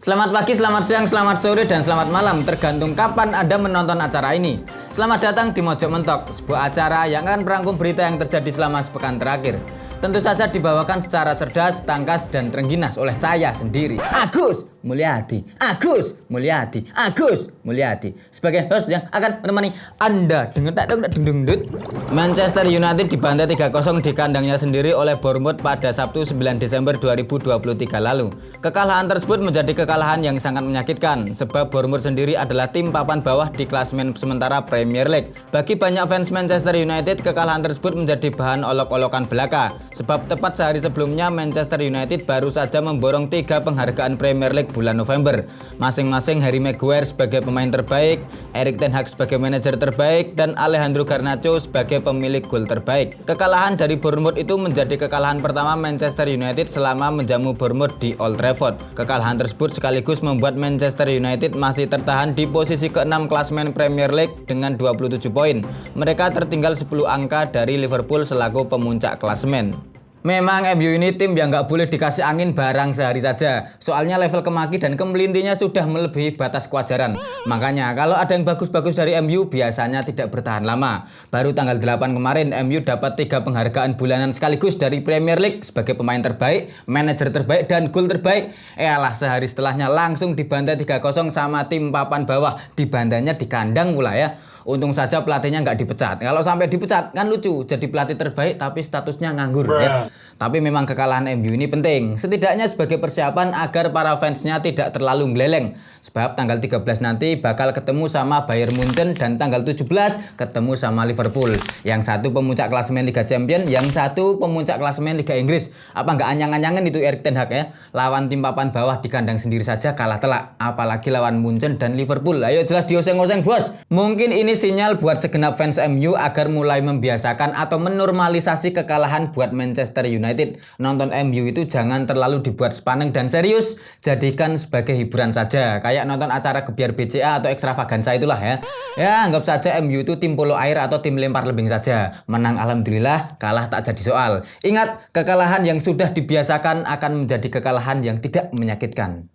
Selamat pagi, selamat siang, selamat sore, dan selamat malam tergantung kapan Anda menonton acara ini. Selamat datang di Mojok Mentok, sebuah acara yang akan merangkum berita yang terjadi selama sepekan terakhir. Tentu saja dibawakan secara cerdas, tangkas, dan terengginas oleh saya sendiri, Agus Mulyadi. Sebagai host yang akan menemani Anda. Manchester United dibantai 3-0 di kandangnya sendiri oleh Bournemouth pada Sabtu 9 Desember 2023 lalu. Kekalahan tersebut menjadi kekalahan yang sangat menyakitkan, sebab Bournemouth sendiri adalah tim papan bawah di klasemen sementara Premier League. Bagi banyak fans Manchester United, kekalahan tersebut menjadi bahan olok-olokan belaka, sebab tepat sehari sebelumnya Manchester United baru saja memborong 3 penghargaan Premier League bulan November. Masing-masing Harry Maguire sebagai pemain terbaik, Erik ten Hag sebagai manajer terbaik, dan Alejandro Garnacho sebagai pemilik gol terbaik. Kekalahan dari Bournemouth itu menjadi kekalahan pertama Manchester United selama menjamu Bournemouth di Old Trafford. Kekalahan tersebut sekaligus membuat Manchester United masih tertahan di posisi ke-6 klasemen Premier League dengan 27 poin. Mereka tertinggal 10 angka dari Liverpool selaku pemuncak klasemen. Memang MU ini tim yang nggak boleh dikasih angin barang sehari saja. Soalnya level kemaki dan kemelintinya sudah melebihi batas kewajaran. Makanya kalau ada yang bagus-bagus dari MU biasanya tidak bertahan lama. Baru tanggal 8 kemarin MU dapat 3 penghargaan bulanan sekaligus dari Premier League sebagai pemain terbaik, manajer terbaik, dan gol terbaik. Sehari setelahnya langsung dibantai 3-0 sama tim papan bawah. Dibantainya di kandang pula ya. Untung saja pelatihnya nggak dipecat. Kalau sampai dipecat kan lucu, jadi pelatih terbaik tapi statusnya nganggur ya. Tapi memang kekalahan MU ini penting, setidaknya sebagai persiapan agar para fansnya tidak terlalu meleleng. Sebab tanggal 13 nanti bakal ketemu sama Bayern Munchen dan tanggal 17 ketemu sama Liverpool. Yang satu pemuncak klasemen Liga Champions, yang satu pemuncak klasemen Liga Inggris. Apa nggak anyang-anyangan itu Erik ten Hag ya? Lawan tim papan bawah di kandang sendiri saja kalah telak, apalagi lawan Munchen dan Liverpool. Ayo jelas dioseng-oseng bos. Mungkin ini sinyal buat segenap fans MU agar mulai membiasakan atau menormalisasi kekalahan buat Manchester United. Nonton MU itu jangan terlalu dibuat sepaneng dan serius, jadikan sebagai hiburan saja. Kayak nonton acara gebiar BCA atau ekstravaganza itulah ya. Ya anggap saja MU itu tim polo air atau tim lempar lebing saja. Menang alhamdulillah, kalah tak jadi soal. Ingat, kekalahan yang sudah dibiasakan akan menjadi kekalahan yang tidak menyakitkan.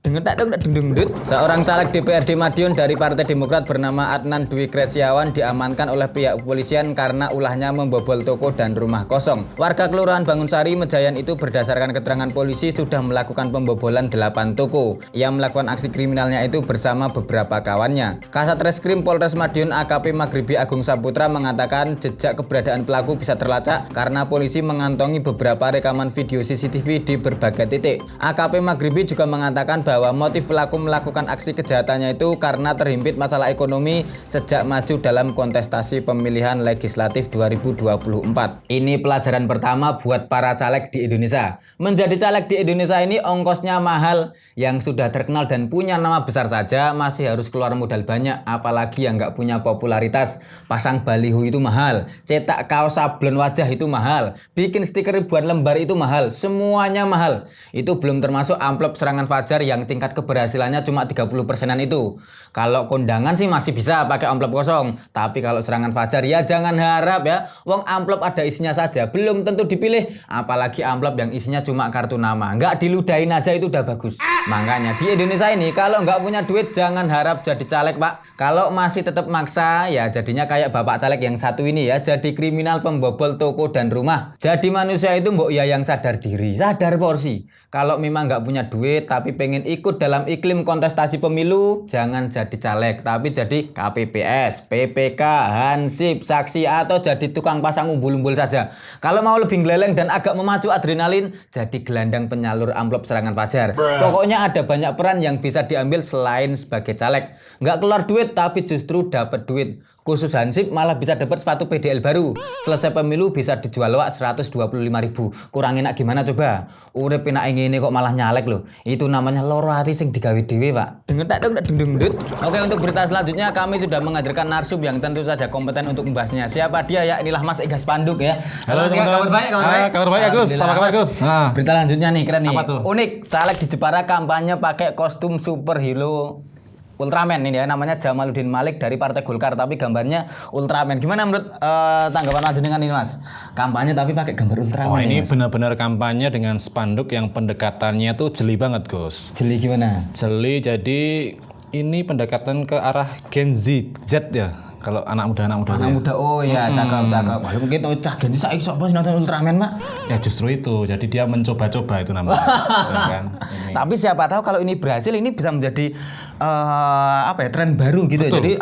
Seorang caleg DPRD Madiun dari Partai Demokrat bernama Adnan Dwi Kresyawan diamankan oleh pihak kepolisian karena ulahnya membobol toko dan rumah kosong. Warga Kelurahan Bangunsari, Mejayan itu berdasarkan keterangan polisi sudah melakukan pembobolan 8 toko. Ia melakukan aksi kriminalnya itu bersama beberapa kawannya. Kasat Reskrim Polres Madiun AKP Maghribi Agung Saputra mengatakan jejak keberadaan pelaku bisa terlacak karena polisi mengantongi beberapa rekaman video CCTV di berbagai titik. AKP Maghribi juga mengatakan bahwa motif pelaku melakukan aksi kejahatannya itu karena terhimpit masalah ekonomi sejak maju dalam kontestasi pemilihan legislatif 2024. Ini pelajaran pertama buat para caleg di Indonesia. Menjadi caleg di Indonesia ini ongkosnya mahal. Yang sudah terkenal dan punya nama besar saja masih harus keluar modal banyak, apalagi yang nggak punya popularitas. Pasang baliho itu mahal, cetak kaos sablon wajah itu mahal, bikin stiker ribuan lembar itu mahal, semuanya mahal. Itu belum termasuk amplop serangan fajar yang tingkat keberhasilannya cuma 30%-an itu. Kalau kondangan sih masih bisa pakai amplop kosong, tapi kalau serangan fajar ya jangan harap ya. Wong amplop ada isinya saja, belum tentu dipilih, apalagi amplop yang isinya cuma kartu nama. Nggak diludahin aja itu udah bagus. Makanya di Indonesia ini kalau nggak punya duit jangan harap jadi caleg pak. Kalau masih tetap maksa ya jadinya kayak bapak caleg yang satu ini ya, jadi kriminal pembobol toko dan rumah. Jadi manusia itu mbok ya yang sadar diri, sadar porsi. Kalau memang nggak punya duit tapi pengen ikut dalam iklim kontestasi pemilu, jangan jadi caleg tapi jadi KPPS, PPK, Hansip, saksi atau jadi tukang pasang umbul-umbul saja. Kalau mau lebih geleleng dan agak memacu adrenalin, jadi gelandang penyalur amplop serangan fajar. Pokoknya ada banyak peran yang bisa diambil selain sebagai caleg. Nggak keluar duit tapi justru dapat duit. Khusus Hansip malah bisa dapat sepatu PDL baru. Selesai pemilu bisa dijual wak 125.000. Kurang enak gimana coba? Urip enak ngene kok malah nyalek loh. Itu namanya loro hati sing digawe dhewe, Pak. Oke, untuk berita selanjutnya kami sudah menghadirkan narsum yang tentu saja kompeten untuk membahasnya. Siapa dia ya? Inilah Mas Egas Panduk ya. Halo teman-teman. Kabar baik Agus. Apa kabar Agus? Berita lanjutnya nih keren nih. Apa tuh? Unik, caleg di Jepara kampanye pakai kostum superhero Ultraman ini ya, namanya Jamaluddin Malik dari Partai Golkar tapi gambarnya Ultraman. Gimana menurut tanggapan panjenengan ini Mas? Kampanye tapi pakai gambar Ultraman. Oh, ini Mas? benar-benar kampanye dengan spanduk yang pendekatannya tuh jeli banget, Gus. Jeli gimana? Jeli, jadi ini pendekatan ke arah Gen Z ya. Kalau anak muda Anak muda, oh iya, cakep. Walau mungkin cah Gen Z saiki sok nonton Ultraman, Mak. Ya justru itu. Jadi dia mencoba-coba itu namanya. Ya kan? Tapi siapa tahu kalau ini berhasil, ini bisa menjadi tren baru gitu ya. Jadi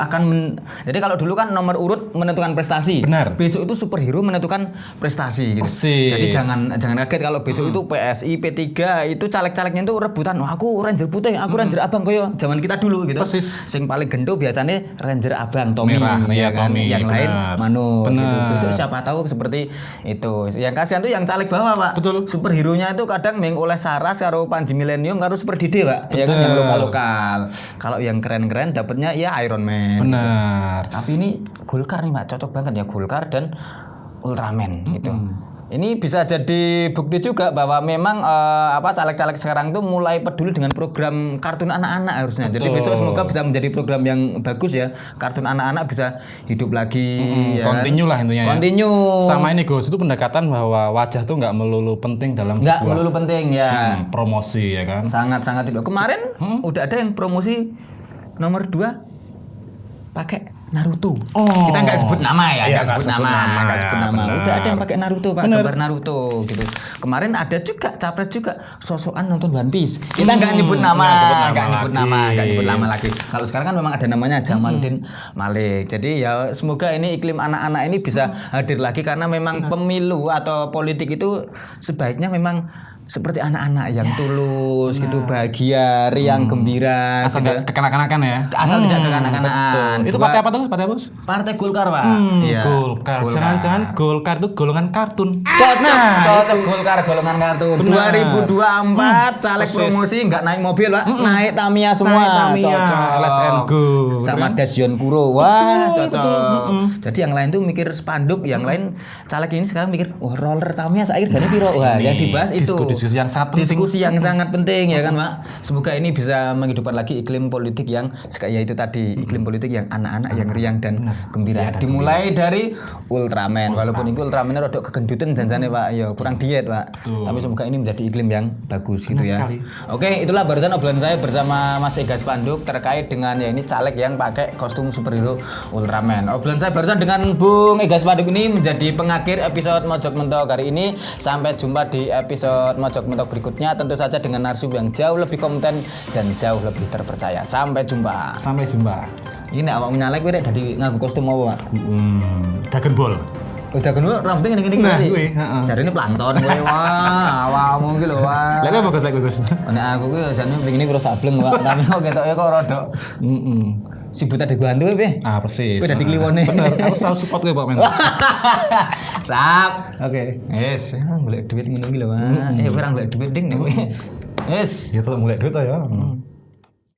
jadi kalau dulu kan nomor urut menentukan prestasi. Benar. Besok itu superhero menentukan prestasi gitu. Persis. Jadi jangan kaget kalau besok itu PSI, P3 itu caleg-calegnya itu rebutan. Wah, aku Ranger putih, aku Ranger abang koyo zaman kita dulu gitu. Persis. Sing paling gendo biasanya Ranger abang Tommy. Merah, ya kan? Tommy. Yang lain Mano gitu. Besok siapa tahu seperti itu. Yang kasihan tuh yang caleg bawah, Pak. Betul. Superhero-nya itu kadang oleh Saras karo Panji Millennium karo Super Dede, Pak. Ya kan yang lokal-lokal. Kalau yang keren-keren dapatnya ya Iron Man. Benar. Gitu. Tapi ini Golkar nih, Pak. Cocok banget ya Golkar dan Ultraman gitu. Ini bisa jadi bukti juga bahwa memang caleg-caleg sekarang tuh mulai peduli dengan program kartun anak-anak harusnya. Betul. Jadi besok semoga bisa menjadi program yang bagus ya. Kartun anak-anak bisa hidup lagi. Ya Continue lah intinya. Continue. Sama ini Gus, itu pendekatan bahwa wajah tuh nggak melulu penting dalam Nggak sebuah melulu penting ya. promosi ya kan. Sangat-sangat itu. Kemarin udah ada yang promosi nomor 2 pakai Naruto. Kita nggak sebut nama ya, nggak sebut nama. Udah ada yang pakai Naruto, Pak, gambar Naruto gitu. Kemarin ada juga capres juga sosokan nonton One Piece. Kita nggak nyebut nama lagi. Kalau sekarang kan memang ada namanya Jamaluddin Malik. Jadi ya semoga ini iklim anak-anak ini bisa hadir lagi karena memang pemilu atau politik itu sebaiknya memang seperti anak-anak yang tulus gitu, bahagia, riang, gembira. Asal gitu. nggak kekanak-kanakan ya. Asal tidak kekanak-kanakan. Itu partai apa tuh? Partai apa? Partai Golkar, Pak. Iya. Golkar. Jangan-jangan Golkar itu golongan kartun. Cocok Golkar golongan kartun. 2024 caleg promosi nggak naik mobil, Pak. Naik Tamiya semua. Cocok. LSN Go. Sama Dasion Kuro. Wah, cocok. Jadi yang lain tuh mikir spanduk, yang lain caleg ini sekarang mikir, "Oh, roller Tamiya saya harganya piro?" Wah, yang dibahas itu. Diskusi yang sangat penting. Diskusi yang sangat penting ya kan, Pak. Semoga ini bisa menghidupkan lagi iklim politik yang ya itu tadi, iklim politik yang anak-anak yang riang dan gembira. Dimulai dari Ultraman. Walaupun itu Ultraman rada kegendutan janjane, Pak. Ya kurang diet, Pak. Tapi semoga ini menjadi iklim yang bagus gitu ya. Oke, itulah barusan obrolan saya bersama Mas Ega Spanduk terkait dengan ya ini caleg yang pakai kostum superhero Ultraman. Obrolan saya barusan dengan Bung Ega Spanduk ini menjadi pengakhir episode Mojok Mentok kali ini. Sampai jumpa di episode Mojok Mentok berikutnya, tentu saja dengan narasumber yang jauh lebih kompeten dan jauh lebih terpercaya. Sampai jumpa. Ini awak menyalek kowe rek dadi nganggo kostum apa, Pak? Dragon Ball. Udah kan rambutnya gini-gini berarti. Jarine plankton kowe. Wah, awakmu iki lho, wah. Lek bagus. Nek aku ki jane begini karo sableng, Pak. Tapi kok ketoke kok rada. Sibut ada gua hantu piye? Persis. Kowe dadi kliwone. Bener, aku selalu support kowe, Pak Men. Sap. Oke. Yes, golek duit ngono iki lho, Pak. Kowe ora golek duit ding nek kowe. Yes. Ya tetep golek duit ya.